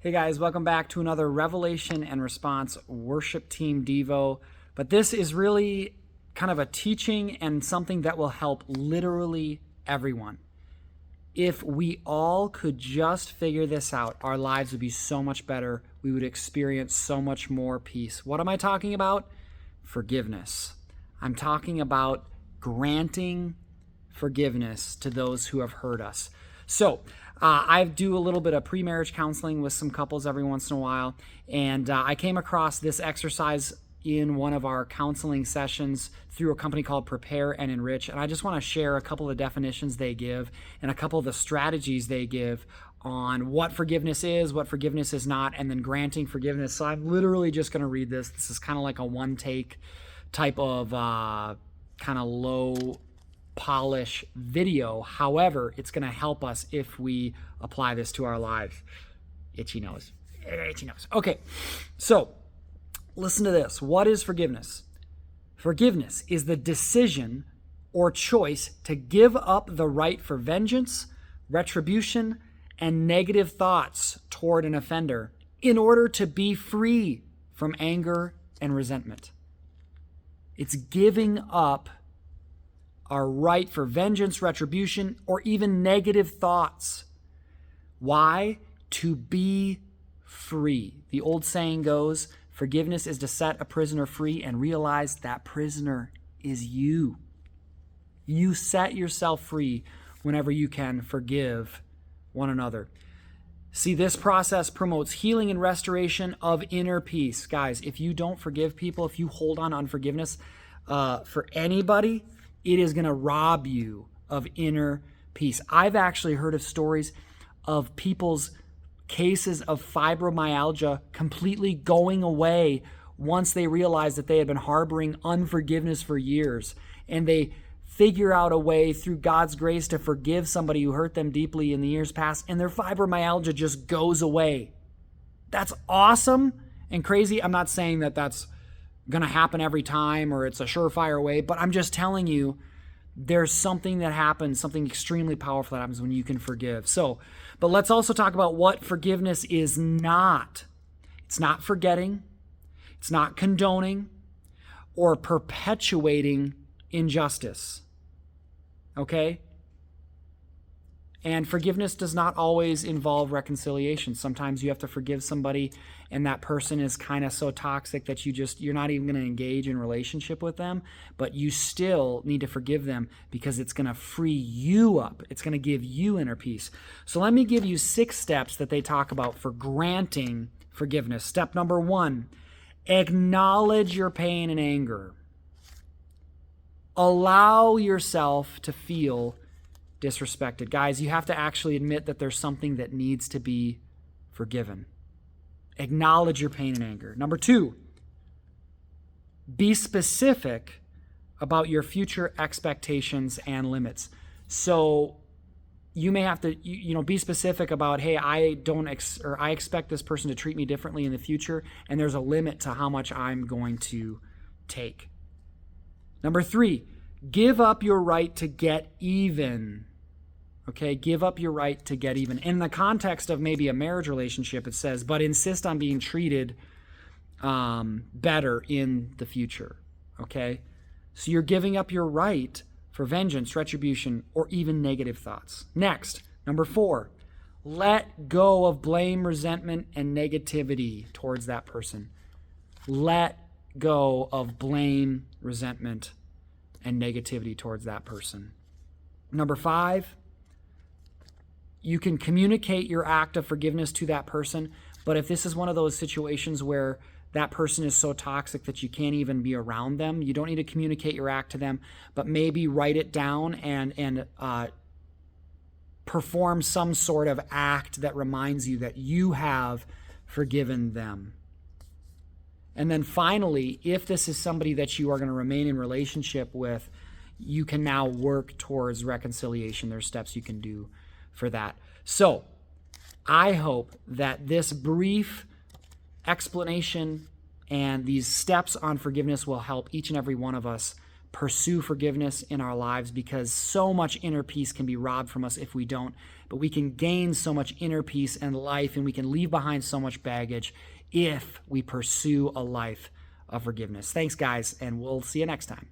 Hey guys, welcome back to another Revelation and Response Worship Team Devo. But this is really kind of a teaching and something that will help literally everyone. If we all could just figure this out, our lives would be so much better. We would experience so much more peace. What am I talking about? Forgiveness. I'm talking about granting forgiveness to those who have hurt us. So, I do a little bit of pre-marriage counseling with some couples every once in a while, and I came across this exercise in one of our counseling sessions through a company called Prepare and Enrich, and I just want to share a couple of definitions they give and a couple of the strategies they give on what forgiveness is not, and then granting forgiveness. So I'm literally just going to read this. This is kind of like a one-take type of kind of low polish video. However, it's going to help us if we apply this to our lives. Itchy nose. Okay, so listen to this. What is forgiveness? Forgiveness is the decision or choice to give up the right for vengeance, retribution, and negative thoughts toward an offender in order to be free from anger and resentment. It's giving up our right for vengeance, retribution, or even negative thoughts. Why? To be free. The old saying goes, forgiveness is to set a prisoner free and realize that prisoner is you. You set yourself free whenever you can forgive one another. See, this process promotes healing and restoration of inner peace. Guys, if you don't forgive people, if you hold on to unforgiveness for anybody, it is going to rob you of inner peace. I've actually heard of stories of people's cases of fibromyalgia completely going away once they realized that they had been harboring unforgiveness for years, and they figure out a way through God's grace to forgive somebody who hurt them deeply in the years past, and their fibromyalgia just goes away. That's awesome and crazy. I'm not saying that that's going to happen every time or it's a surefire way, but I'm just telling you there's something that happens, something extremely powerful that happens when you can forgive. So, but let's also talk about what forgiveness is not. It's not forgetting, it's not condoning or perpetuating injustice. Okay? And forgiveness does not always involve reconciliation. Sometimes you have to forgive somebody and that person is kind of so toxic that you're not even going to engage in relationship with them, but you still need to forgive them because it's going to free you up. It's going to give you inner peace. So let me give you 6 steps that they talk about for granting forgiveness. Step number 1, acknowledge your pain and anger. Allow yourself to feel disrespected. Guys, you have to actually admit that there's something that needs to be forgiven. Acknowledge your pain and anger. Number 2, be specific about your future expectations and limits. So you may have to, be specific about, hey, I expect this person to treat me differently in the future, and there's a limit to how much I'm going to take. Number 3, give up your right to get even. Okay, give up your right to get even. In the context of maybe a marriage relationship, it says, but insist on being treated better in the future. Okay, so you're giving up your right for vengeance, retribution, or even negative thoughts. Next, number 4, let go of blame, resentment, and negativity towards that person. Let go of blame, resentment, and negativity towards that person. Number 5, you can communicate your act of forgiveness to that person, but if this is one of those situations where that person is so toxic that you can't even be around them, you don't need to communicate your act to them, but maybe write it down and perform some sort of act that reminds you that you have forgiven them. And then finally, if this is somebody that you are going to remain in relationship with, you can now work towards reconciliation. There's steps you can do for that. So I hope that this brief explanation and these steps on forgiveness will help each and every one of us pursue forgiveness in our lives, because so much inner peace can be robbed from us if we don't. But we can gain so much inner peace and life, and we can leave behind so much baggage if we pursue a life of forgiveness. Thanks, guys, and we'll see you next time.